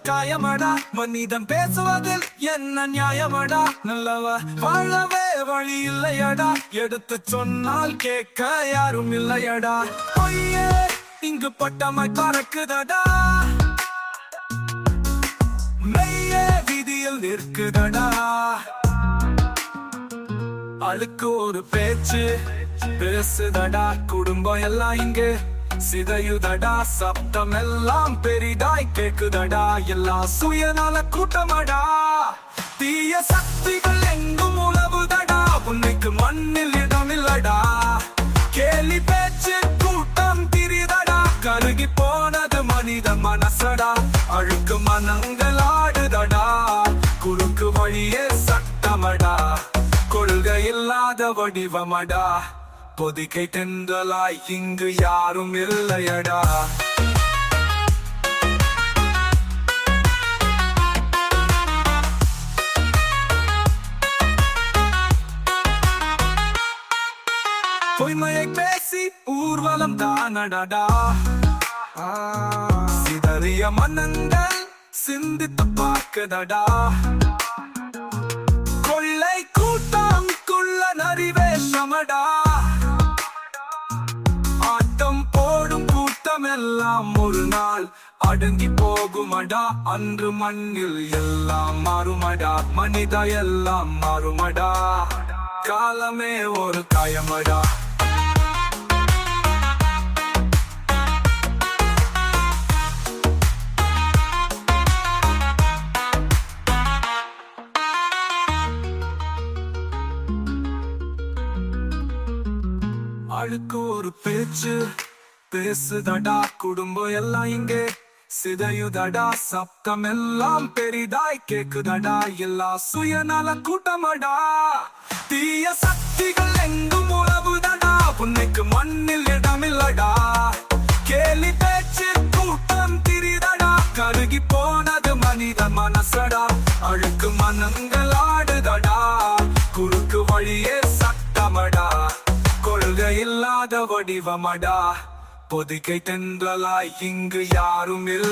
காயமடா. மனிதன் பேசுவதில் என்ன நியாயமடா. நல்லவ வாழவே வழி இல்லையடா. எடுத்து சொன்னால் கேட்க யாரும் இல்லையடா. பொய்யே இங்கு பட்டமாய் பறக்குதடா. மெய்யே விதியில் நிற்குதடா. அழுக்கு ஒரு பேச்சு பேசுதடா. குடும்பம் எல்லாம் இங்கு சிதையுதடா. சப்தம் எல்லாம் பெரிதாய் கேக்குதடா. எல்லாம் சுயநல கூட்டமடா. தீய சக்திகள் எங்கும் உழவுதடா. உன்னைக்கு மண்ணில் இடமில்லடா. கேலி பேச்சு கூட்டம் திரிதடா. கருகி போனது மனித மனசடா. அழுக்கு மனங்கள் ஆடுதடா. குறுக்கு வழியே சட்டமடா. கொள்கை இல்லாத வடிவமடா. பொதிகை தென்றலாய் இங்கு யாரும் இல்லையடா. பொய்மையை பேசி ஊர்வலம் தானடா. சிதறிய மனங்கள் சிந்தித்து பார்க்குதடா. கொள்ளை கூட்டம் குள்ள நரிவேஷமடா. ஆட்டம் போடும் கூட்டம் எல்லாம் ஒரு நாள் அடங்கி போகுமடா. அன்று மண்ணில் எல்லாம் மாறுமடா. மனித எல்லாம் மாறுமடா. காலமே ஒரு காயமடா. அழுக்கு ஒரு பேச்சு பேசுதடா. குடும்பம் எல்லாம் இங்கே சிதையுதடா. சப்தம் எல்லாம் பெரிதாய் கேக்குதடா. எல்லாம் சுயநல கூட்டமடா. தீய சக்திகள் எங்கும் உழவுதடா. உன்னைக்கு மண்ணில் இடமில்லடா. கேலி பேச்சு கூட்டம் திரிதடா. கருகி போனது மனித மனசடா. அழுக்கு மனங்கள் ஆடுதடா. குறுக்கு வழியே சட்டமடா. கொள்கை இல்லாத வடிவமடா. பொதிகை தென்றலாய் இங்கு யாரும் இல்லை.